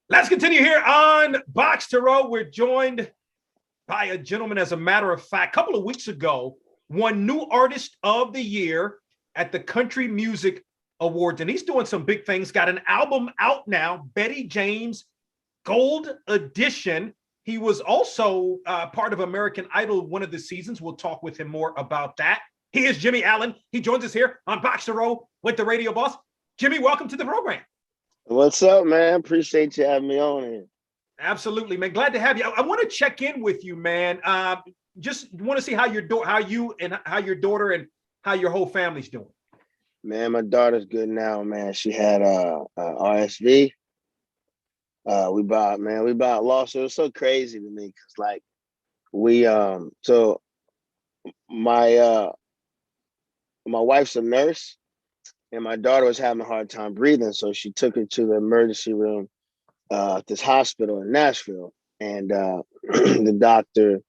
Let's continue here on Boxtorow. We're joined by a gentleman, as a matter of fact, a couple of weeks ago, won New Artist of the Year at the Country Music Awards. And he's doing some big things. Got an album out now, Betty James Gold Edition. He was also part of American Idol one of the seasons. We'll talk with him more about that. He is Jimmie Allen. He joins us here on Boxtorow with the Radio Boss. Jimmie, welcome to the program. What's up, man? appreciate you having me on here. Absolutely, man. Glad to have you. I want to check in with you, man. Just want to see how your daughter and how your whole family's doing. Man, my daughter's good now, man. She had RSV. We about lost. It was so crazy to me because like my wife's a nurse and my daughter was having a hard time breathing, so she took her to the emergency room at this hospital in Nashville, and the doctor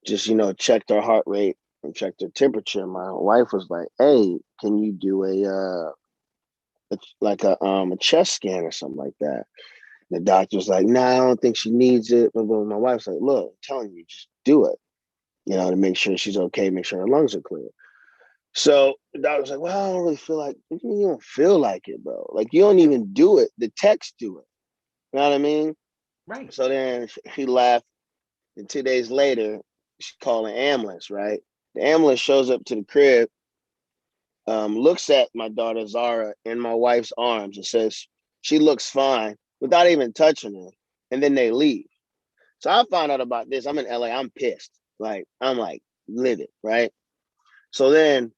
just checked her heart rate and checked her temperature. My wife was like, "Hey, can you do a chest scan or something like that?" The doctor's like, "No, I don't think she needs it." But my wife's like, "Look, I'm telling you, just do it, to make sure she's okay, make sure her lungs are clear." So the doctor's like, "Well, I don't really feel like." You don't feel like it, bro. Like, you don't even do it. The techs do it. You know what I mean? Right. So then he left, and 2 days later, she called an ambulance, right? The ambulance shows up to the crib, looks at my daughter Zara in my wife's arms and says, "She looks fine," without even touching her. And then they leave. So I found out about this. I'm in LA. I'm pissed. I'm livid, right? So then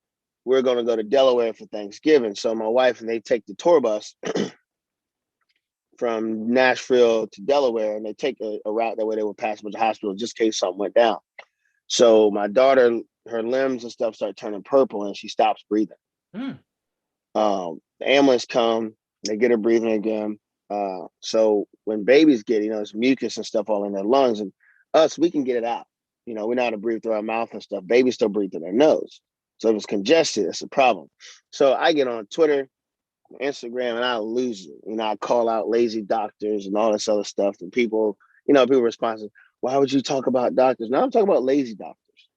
we're going to go to Delaware for Thanksgiving. So my wife and they take the tour bus from Nashville to Delaware, and they take a route that way they would pass a bunch of hospitals just in case something went down. So my daughter, her limbs and stuff start turning purple and she stops breathing. The ambulance come, they get her breathing again. So when babies get, it's mucus and stuff all in their lungs, and us, we can get it out. We know how to breathe through our mouth and stuff. Babies still breathe through their nose. So if it's congested, it's a problem. So I get on Twitter, Instagram, and I lose it. I call out lazy doctors and all this other stuff. And people respond, "Why would you talk about doctors?" Now I'm talking about lazy doctors.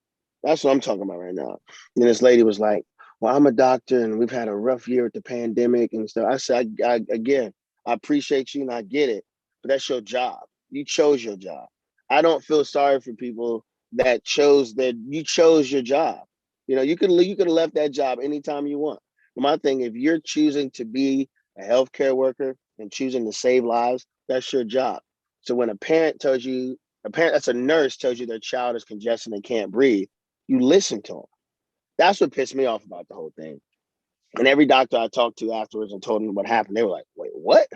That's what I'm talking about right now. And this lady was like, "Well, I'm a doctor and we've had a rough year with the pandemic and stuff." I said, again, I appreciate you and I get it, but that's your job. You chose your job. I don't feel sorry for people that you chose your job. You could have left that job anytime you want. But my thing, if you're choosing to be a healthcare worker and choosing to save lives, that's your job. So when a parent that's a nurse tells you their child is congested and can't breathe, you listen to them. That's what pissed me off about the whole thing. And every doctor I talked to afterwards and told them what happened, they were like, "Wait, what?"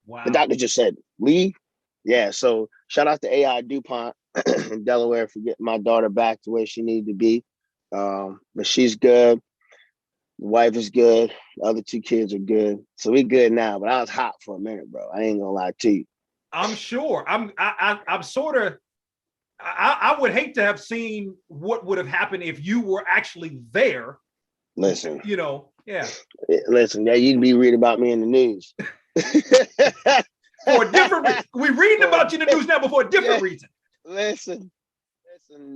Wow. The doctor just said, "Leave." Yeah, so shout out to AI DuPont in Delaware for getting my daughter back to where she needed to be. But she's good. The wife is good. The other two kids are good. So we good now. But I was hot for a minute, bro. I ain't gonna lie to you. I'm sure. I'm sort of. I would hate to have seen what would have happened if you were actually there. Listen. Yeah. Listen, yeah, you'd be reading about me in the news. For a different reason. We're reading about you in the news now, but for a different reason. Listen,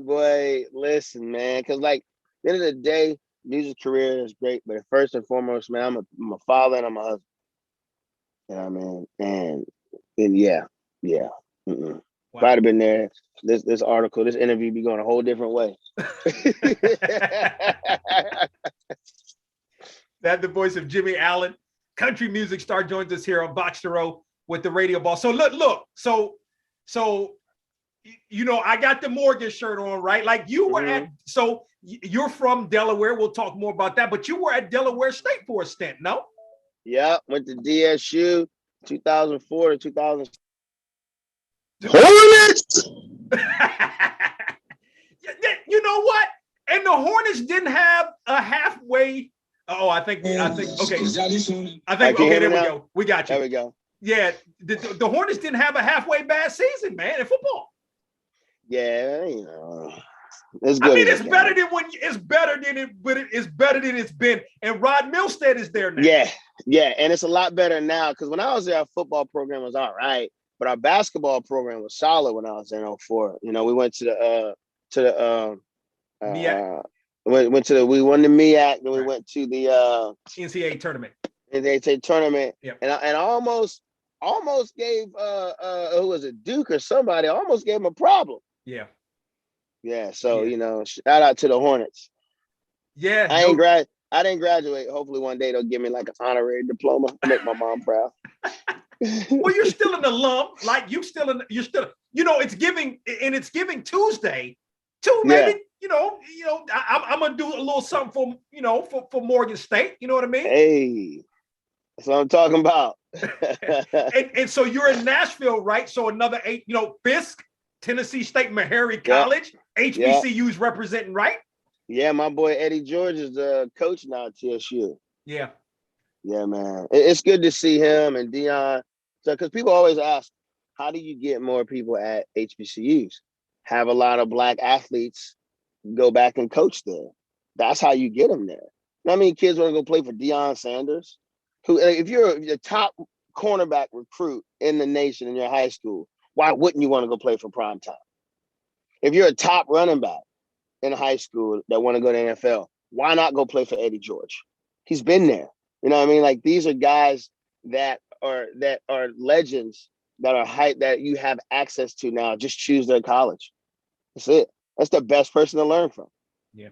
boy, man. Because at the end of the day, music career is great, but first and foremost, man, I'm a father and I'm a husband. You know what I mean? And yeah. Wow. If I'd have been there, this interview be going a whole different way. That's the voice of Jimmie Allen, country music star, joins us here on Boxtorow with the Radio Ball. So look. So I got the Morgan shirt on, right? Like you were so you're from Delaware. We'll talk more about that, but you were at Delaware State for a stint, no? Yeah, went to DSU 2004 to 2000. Hornets! You know what? And the Hornets didn't have a halfway. I think. Okay. I think. Okay. There we go. We got you. There we go. Yeah, the Hornets didn't have a halfway bad season, man, in football. Yeah, it's good. I mean, it's better than it's been. And Rod Milstead is there now. Yeah, and it's a lot better now because when I was there, our football program was all right. But our basketball program was solid when I was in 04. You know, we went to the MEAC. We won the MEAC, then we Right. went to the NCAA tournament. NCAA tournament. Yep. And I almost gave who was it, Duke or somebody, I almost gave him a problem. Yeah. Yeah. So you know, shout out to the Hornets. Yeah. I didn't graduate. Hopefully one day they'll give me like an honorary diploma to make my mom proud. Well, you're still an alum. Like you're still, you know, it's giving Tuesday too. Maybe, I'm going to do a little something for Morgan State. You know what I mean? Hey, that's what I'm talking about. and so you're in Nashville, right? So another 8, Fisk, Tennessee State, Meharry College, HBCUs representing, right? Yeah, my boy Eddie George is the coach now at TSU. Yeah. Yeah, man. It's good to see him and Dion. So, because people always ask, how do you get more people at HBCUs? Have a lot of Black athletes go back and coach there. That's how you get them there. How many kids want to go play for Deion Sanders? Who, if you're the top cornerback recruit in the nation in your high school, why wouldn't you want to go play for primetime? If you're a top running back in high school that want to go to NFL, why not go play for Eddie George? He's been there. You know what I mean? Like, these are guys that are legends that are hype that you have access to now. Just choose their college. That's it. That's the best person to learn from. Yeah.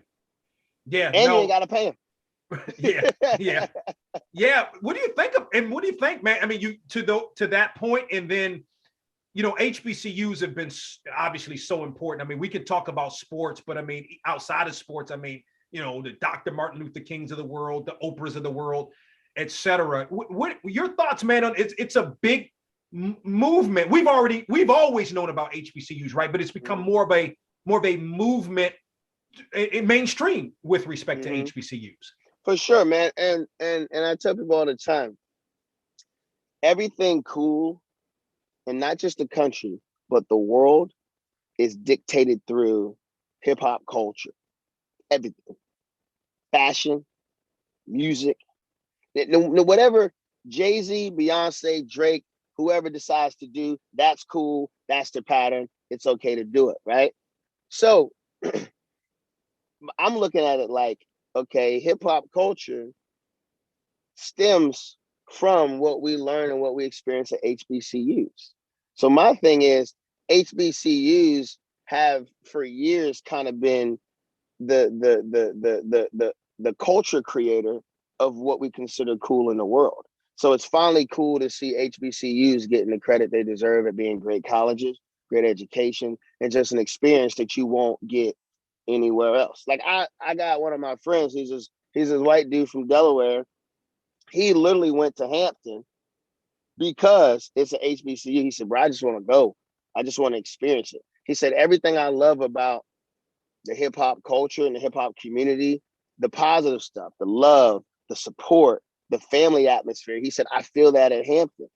Yeah. And you ain't got to pay him. Yeah. What do you think what do you think, man? I mean, you to that point, and then, HBCUs have been obviously so important. I mean, we could talk about sports, but I mean, outside of sports, I mean, the Dr. Martin Luther Kings of the world, the Oprahs of the world, etc. What your thoughts, man? On it's a big movement. We've always known about HBCUs, right? But it's become more of a movement in mainstream with respect to HBCUs. For sure, man. And I tell people all the time, everything cool, and not just the country, but the world, is dictated through hip hop culture. Everything, fashion, music, whatever Jay-Z, Beyonce, Drake, whoever decides to do, that's cool. That's the pattern. It's okay to do it, right? So I'm looking at it like, okay, hip hop culture stems from what we learn and what we experience at HBCUs. So my thing is, HBCUs have for years kind of been the culture creator of what we consider cool in the world. So it's finally cool to see HBCUs getting the credit they deserve at being great colleges, great education, and just an experience that you won't get anywhere else. Like I got one of my friends, he's this white dude from Delaware. He literally went to Hampton because it's an HBCU. He said, bro, I just want to go. I just want to experience it. He said, everything I love about the hip hop culture and the hip hop community, the positive stuff, the love, the support, the family atmosphere. He said, I feel that at Hampton.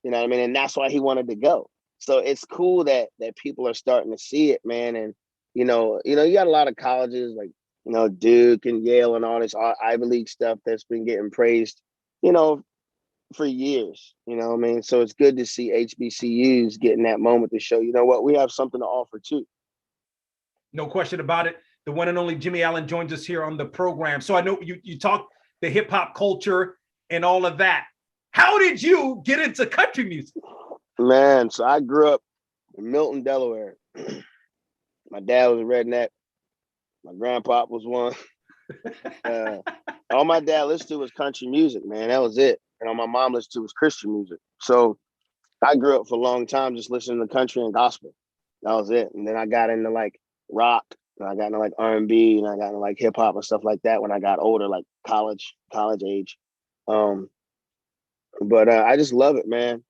You know what I mean? And that's why he wanted to go. So it's cool that people are starting to see it, man. And, you got a lot of colleges like, Duke and Yale and all this Ivy League stuff that's been getting praised, for years, you know what I mean? So it's good to see HBCUs getting that moment to show, we have something to offer too. No question about it. The one and only Jimmie Allen joins us here on the program. So I know you talk the hip hop culture and all of that. How did you get into country music? Man, so I grew up in Milton, Delaware. My dad was a redneck. My grandpa was one. All my dad listened to was country music, man. That was it. And all my mom listened to was Christian music. So I grew up for a long time just listening to country and gospel. That was it. And then I got into like rock, and I got into like R&B, and I got into like hip hop and stuff like that when I got older, like college age. But I just love it, man.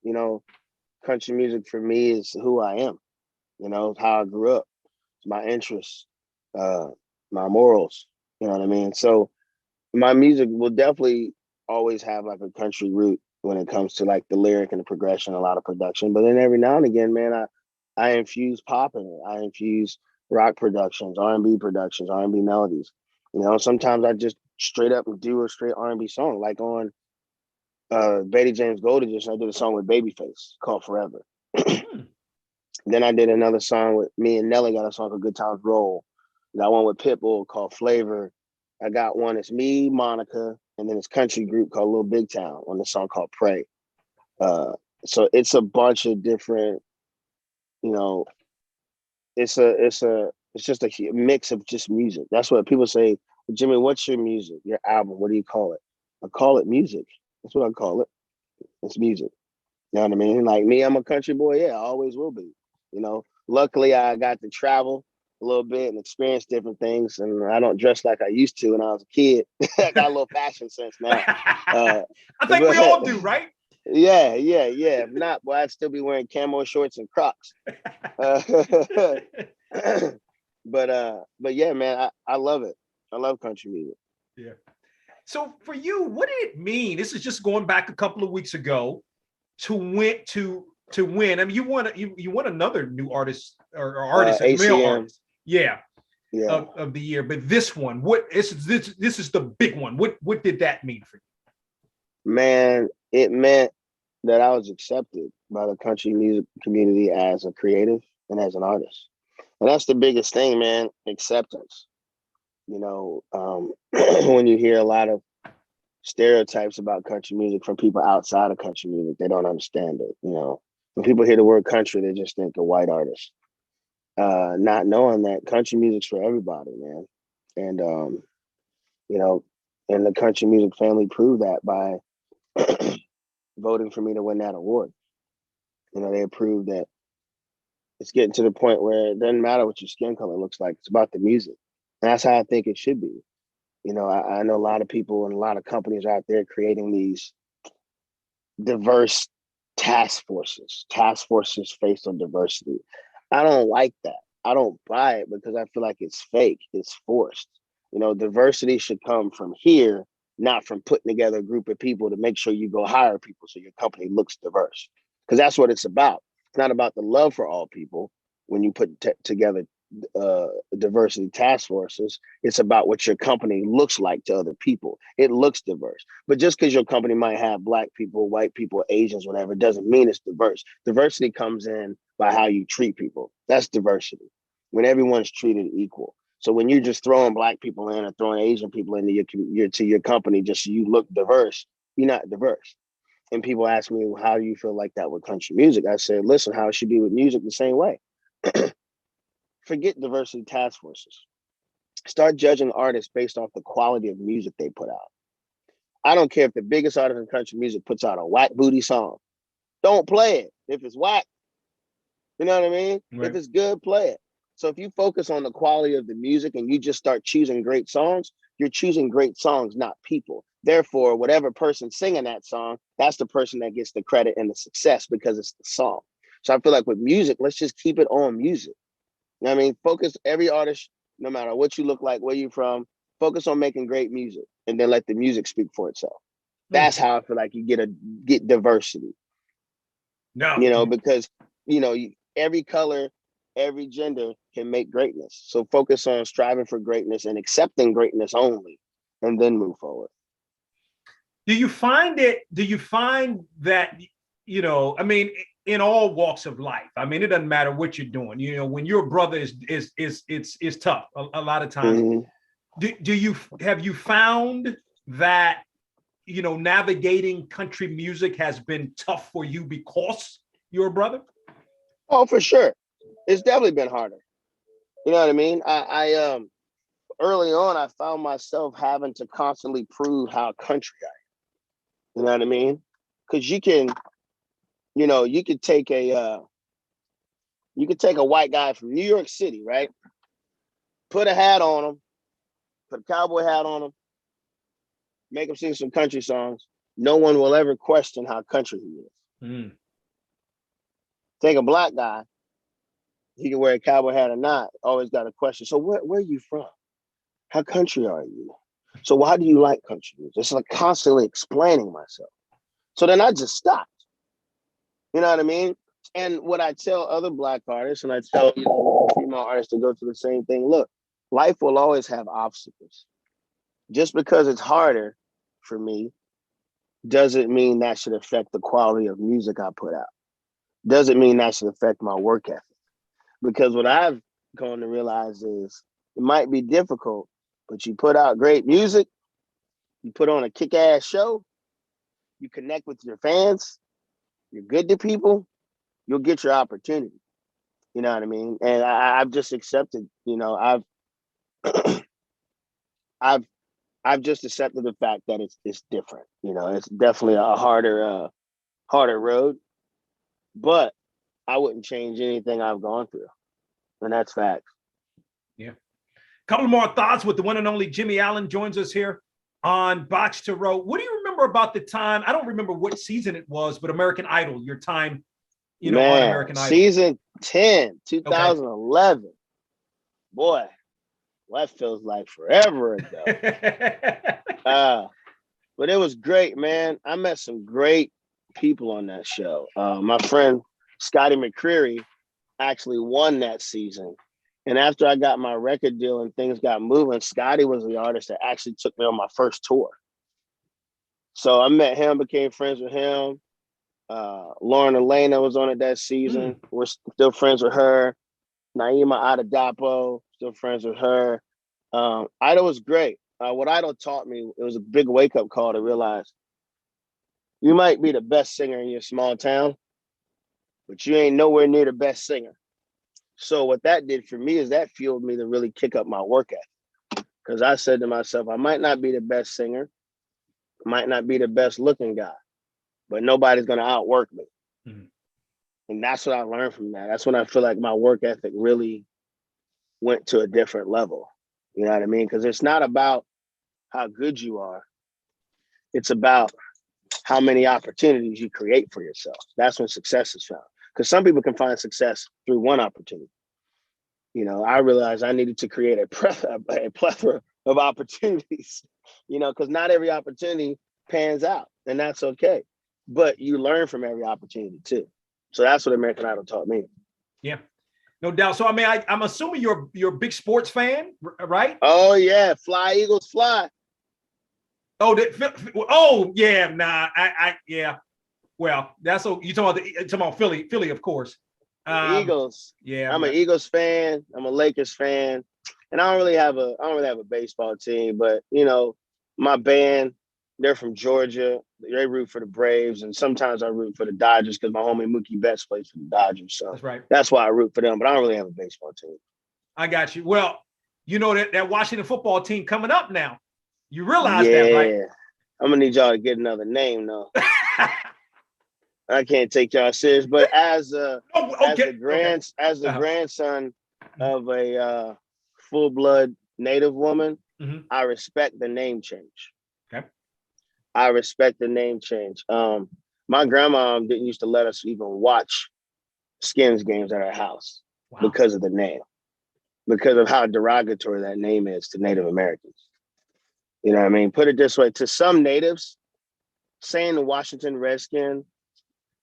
Country music for me is who I am. How I grew up. It's my interests, my morals. You know what I mean? So my music will definitely always have like a country root when it comes to like the lyric and the progression, a lot of production. But then every now and again, man, I infuse pop in it. I infuse rock productions, R&B productions, R&B melodies. Sometimes I just straight up do a straight R&B song, like on Betty James Gold Edition. I did a song with Babyface called Forever. Then I did another song with me and Nelly, got a song called Good Times Roll. Got one with Pitbull called Flavor. I got one, it's me, Monica, and then this country group called Little Big Town on the song called Pray. So it's a bunch of different, you know, it's just a mix of just music. That's what people say, Jimmie, what's your music, your album? What do you call it? I call it music. That's what I call it. It's music. You know what I mean? Like me, I'm a country boy. Yeah, I always will be. You know, luckily I got to travel a little bit and experience different things, and I don't dress like I used to when I was a kid. I got a little fashion sense now. I think we all do, right? Yeah. If not, boy, I'd still be wearing camo shorts and Crocs. But yeah, man, I love it. I love country music. Yeah. So for you, what did it mean? This is just going back a couple of weeks ago to win. I mean, you won another new artist or artist, male artist. Yeah. Of the year. But this one, this is the big one. What did that mean for you? Man, it meant that I was accepted by the country music community as a creative and as an artist. And that's the biggest thing, man, acceptance. You know, when you hear a lot of stereotypes about country music from people outside of country music, they don't understand it. You know, when people hear the word country, they just think of white artists, not knowing that country music's for everybody, man. And, you know, and the country music family proved that by voting for me to win that award. You know, they approved that it's getting to the point where it doesn't matter what your skin color looks like. It's about the music. And that's how I think it should be. You know, I know a lot of people and a lot of companies out there creating these diverse task forces based on diversity. I don't like that. I don't buy it because I feel like it's fake. It's forced. You know, diversity should come from here, not from putting together a group of people to make sure you go hire people so your company looks diverse. Because that's what it's about. It's not about the love for all people when you put together diversity task forces. It's about what your company looks like to other people. It looks diverse. But just because your company might have Black people, white people, Asians, whatever, doesn't mean it's diverse. Diversity comes in by how you treat people. That's diversity. When everyone's treated equal. So when you're just throwing Black people in or throwing Asian people into your company just so you look diverse, you're not diverse. And people ask me, well, how do you feel like that with country music? I said, listen, how it should be with music the same way. Forget diversity task forces. Start judging artists based off the quality of music they put out. I don't care if the biggest artist in country music puts out a whack booty song. Don't play it. If it's whack, you know what I mean? Right. If it's good, play it. So if you focus on the quality of the music and you just start choosing great songs, you're choosing great songs, not people. Therefore, whatever person singing that song, that's the person that gets the credit and the success because it's the song. So I feel like with music, let's just keep it on music. You know what I mean? Focus every artist, no matter what you look like, where you're from, focus on making great music and then let the music speak for itself. That's how I feel like you get diversity. No. You know, because, you know, every color, every gender can make greatness. So focus on striving for greatness and accepting greatness only, and then move forward. Do you find that, you know, I mean, in all walks of life, I mean, it doesn't matter what you're doing. You know, when your brother is tough a lot of times. Mm-hmm. Have you found that, you know, navigating country music has been tough for you because you're a brother? Oh, for sure. It's definitely been harder. You know what I mean? I early on, I found myself having to constantly prove how country I am. You know what I mean? Because you can, you know, you could take a white guy from New York City, right? Put a hat on him, put a cowboy hat on him, make him sing some country songs. No one will ever question how country he is. Mm. Take a Black guy, he can wear a cowboy hat or not, always got a question. So where are you from? How country are you? So why do you like country music? It's like constantly explaining myself. So then I just stopped. You know what I mean? And what I tell other Black artists, and I tell, you know, female artists to go through the same thing. Look, life will always have obstacles. Just because it's harder for me doesn't mean that should affect the quality of music I put out. doesn't mean that should affect my work ethic. Because what I've come to realize is it might be difficult, but you put out great music, you put on a kick-ass show, you connect with your fans, you're good to people, you'll get your opportunity. You know what I mean? And I've just accepted, I've just accepted the fact that it's different. It's definitely a harder road, but I wouldn't change anything I've gone through. And that's facts. Yeah. Couple more thoughts with the one and only Jimmie Allen joins us here on Boxtorow. What do you remember about the time? I don't remember what season it was, but American Idol, your time, on American Idol. Season 10, 2011. Okay. Boy, that feels like forever ago. But it was great, man. I met some great people on that show. My friend Scotty McCreery actually won that season. And after I got my record deal and things got moving, Scotty was the artist that actually took me on my first tour. So I met him, became friends with him. Lauren Elena was on it that season. We're still friends with her. Naima Adadapo, still friends with her. Idol was great. What Idol taught me, it was a big wake-up call to realize you might be the best singer in your small town, but you ain't nowhere near the best singer. So what that did for me is that fueled me to really kick up my work ethic. Because I said to myself, I might not be the best singer, might not be the best looking guy, but nobody's going to outwork me. Mm-hmm. And that's what I learned from that. That's when I feel like my work ethic really went to a different level. You know what I mean? Because it's not about how good you are. It's about how many opportunities you create for yourself. That's when success is found. Because some people can find success through one opportunity. I realized I needed to create a plethora of opportunities, because not every opportunity pans out, and that's okay. But you learn from every opportunity too. So that's what American Idol taught me. Yeah, no doubt. So, I mean, I'm assuming you're a big sports fan, right? Oh, yeah. Fly, Eagles, fly. Oh, yeah. Nah, yeah. Well, that's so you talking about Philly, of course. Eagles. Yeah, I'm an Eagles fan. I'm a Lakers fan, and I don't really have a baseball team. But my band, they're from Georgia. They root for the Braves, and sometimes I root for the Dodgers because my homie Mookie Betts plays for the Dodgers. So that's right. That's why I root for them. But I don't really have a baseball team. I got you. Well, that Washington football team coming up now. You realize that, right? I'm gonna need y'all to get another name though. I can't take y'all serious, but as the grandson of a full-blood Native woman, I respect the name change. Okay. I respect the name change. My grandma didn't used to let us even watch Skins games at our house because of the name, because of how derogatory that name is to Native Americans. You know what I mean? Put it this way, to some natives, saying the Washington Redskins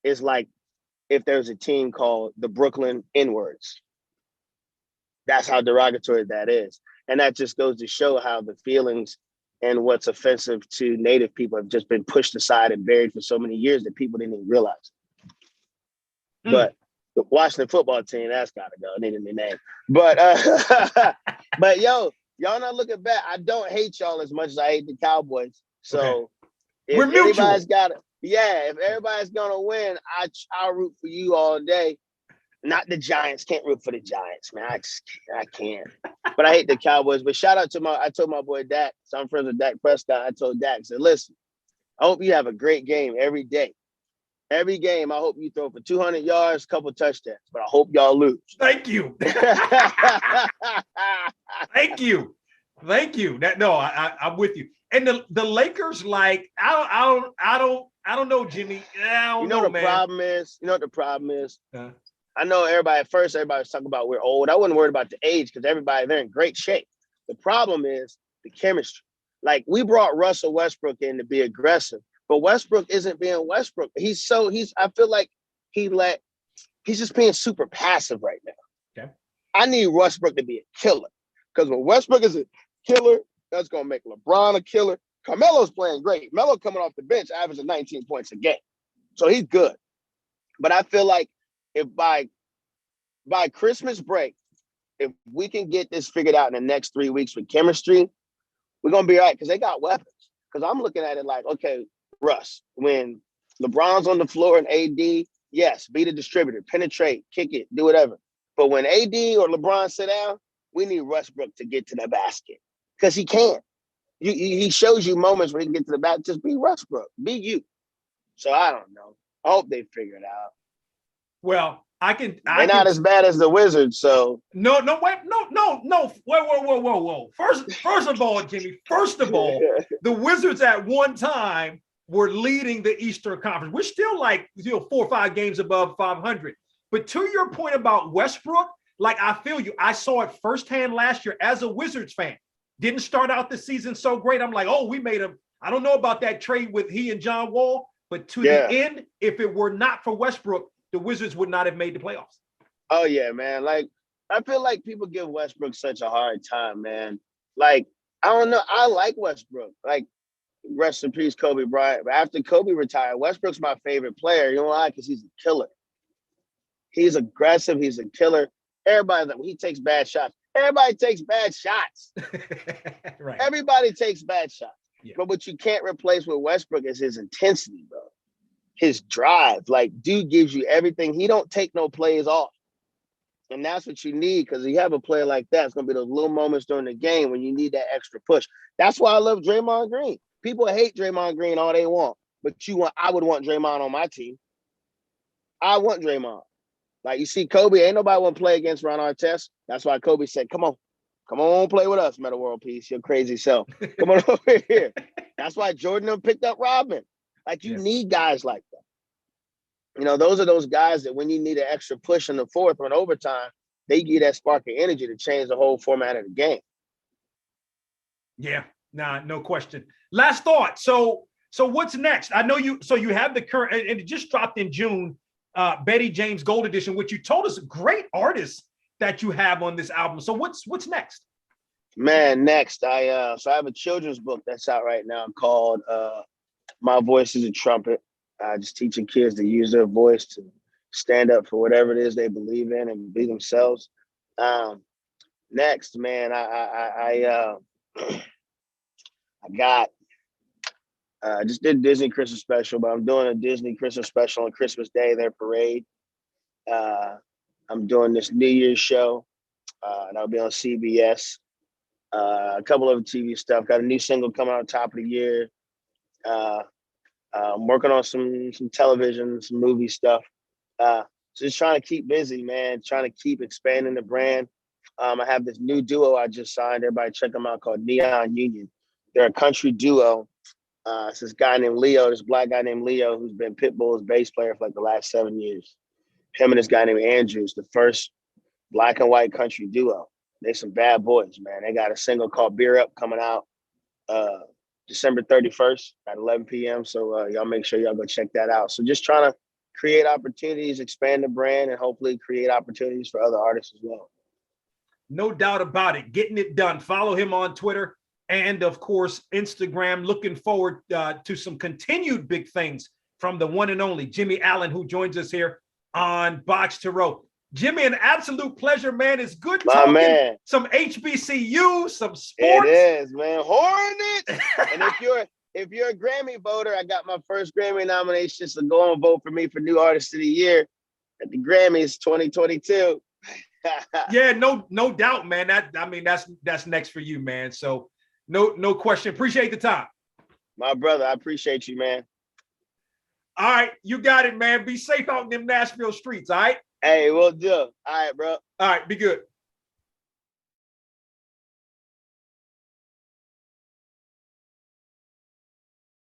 is like if there's a team called the Brooklyn N-words. That's how derogatory that is. And that just goes to show how the feelings and what's offensive to Native people have just been pushed aside and buried for so many years that people didn't even realize. But the Washington football team, that's got to go. They need a new name. But, but yo, y'all not looking back. I don't hate y'all as much as I hate the Cowboys. So if anybody's got it, if everybody's gonna win, I'll root for you all day. Not the Giants. Can't root for the Giants, man. I can't. But I hate the Cowboys. But shout out to I told my boy Dak. So I'm friends with Dak Prescott. I told Dak, I said, listen, I hope you have a great game every day. Every game, I hope you throw for 200 yards, couple touchdowns. But I hope y'all lose. Thank you. Thank you. I'm with you. And the Lakers, like, I don't know, Jimmy. You know what the problem is? I know everybody was talking about we're old. I wasn't worried about the age because they're in great shape. The problem is the chemistry. Like, we brought Russell Westbrook in to be aggressive, but Westbrook isn't being Westbrook. I feel like he's just being super passive right now. Okay. I need Westbrook to be a killer because when Westbrook is a killer, that's going to make LeBron a killer. Carmelo's playing great. Melo coming off the bench, averaging 19 points a game. So he's good. But I feel like if by Christmas break, if we can get this figured out in the next 3 weeks with chemistry, we're gonna be all right because they got weapons. Because I'm looking at it like, okay, Russ, when LeBron's on the floor and AD, yes, be the distributor, penetrate, kick it, do whatever. But when AD or LeBron sit down, we need Westbrook to get to the basket because he can. He shows you moments where he can get to the basket. Just be Westbrook, be you. So I don't know. I hope they figure it out. Well, They're not as bad as the Wizards, so no, wait, no. Whoa. First of all, Jimmy. First of all, the Wizards at one time were leading the Eastern Conference. We're still like 4 or 5 games above 500. But to your point about Westbrook, like I feel you. I saw it firsthand last year as a Wizards fan. Didn't start out the season so great. I'm like, oh, we made him. I don't know about that trade with he and John Wall, but to the end, if it were not for Westbrook, the Wizards would not have made the playoffs. Oh, yeah, man. Like, I feel like people give Westbrook such a hard time, man. Like, I don't know. I like Westbrook. Like, rest in peace, Kobe Bryant. But after Kobe retired, Westbrook's my favorite player. You know why? Because he's a killer. He's aggressive. He's a killer. Everybody, he takes bad shots. Everybody takes bad shots. Right. Everybody takes bad shots. Yeah. But what you can't replace with Westbrook is his intensity, bro. His drive. Like, dude gives you everything. He don't take no plays off. And that's what you need, because you have a player like that, it's going to be those little moments during the game when you need that extra push. That's why I love Draymond Green. People hate Draymond Green all they want, but I would want Draymond on my team. I want Draymond. Like, you see Kobe, ain't nobody want to play against Ron Artest. That's why Kobe said, come on, play with us, Meta World Peace, your crazy self. Come on over here. That's why Jordan picked up Rodman. Like, you need guys like that. You know, those are those guys that when you need an extra push in the fourth or in overtime, they give that spark of energy to change the whole format of the game. Yeah, no question. Last thought. So what's next? I know you have the current, and it just dropped in June, Betty James Gold Edition, which you told us great artists that you have on this album. So what's next? Man, next, I have a children's book that's out right now called My Voice is a Trumpet. Just teaching kids to use their voice to stand up for whatever it is they believe in and be themselves. Next, man, I just did Disney Christmas special, but I'm doing a Disney Christmas special on Christmas Day, their parade. I'm doing this New Year's show. That'll be on CBS. A couple of TV stuff. Got a new single coming out top of the year. I'm working on some television, some movie stuff. So just trying to keep busy, man. Trying to keep expanding the brand. I have this new duo I just signed. Everybody check them out, called Neon Union. They're a country duo. It's this guy named Leo, this black guy named Leo, who's been Pitbull's bass player for like the last 7 years. Him and this guy named Andrews, the first black and white country duo. They're some bad boys, man. They got a single called Beer Up coming out December 31st at 11 p.m. So y'all make sure y'all go check that out. So just trying to create opportunities, expand the brand, and hopefully create opportunities for other artists as well. No doubt about it. Getting it done. Follow him on Twitter and, of course, Instagram. Looking forward to some continued big things from the one and only Jimmie Allen, who joins us here on Boxtorow. Jimmy, an absolute pleasure, man. It's good talking some HBCU, some sports. It is, man. Hornet. And if you're a Grammy voter, I got my first Grammy nomination, so go and vote for me for New Artist of the Year at the Grammys 2022. Yeah, no doubt, man. That's next for you, man. So no question. Appreciate the time. My brother, I appreciate you, man. All right, you got it, man. Be safe out in them Nashville streets, all right? Hey, we'll do. All right, bro. All right, be good.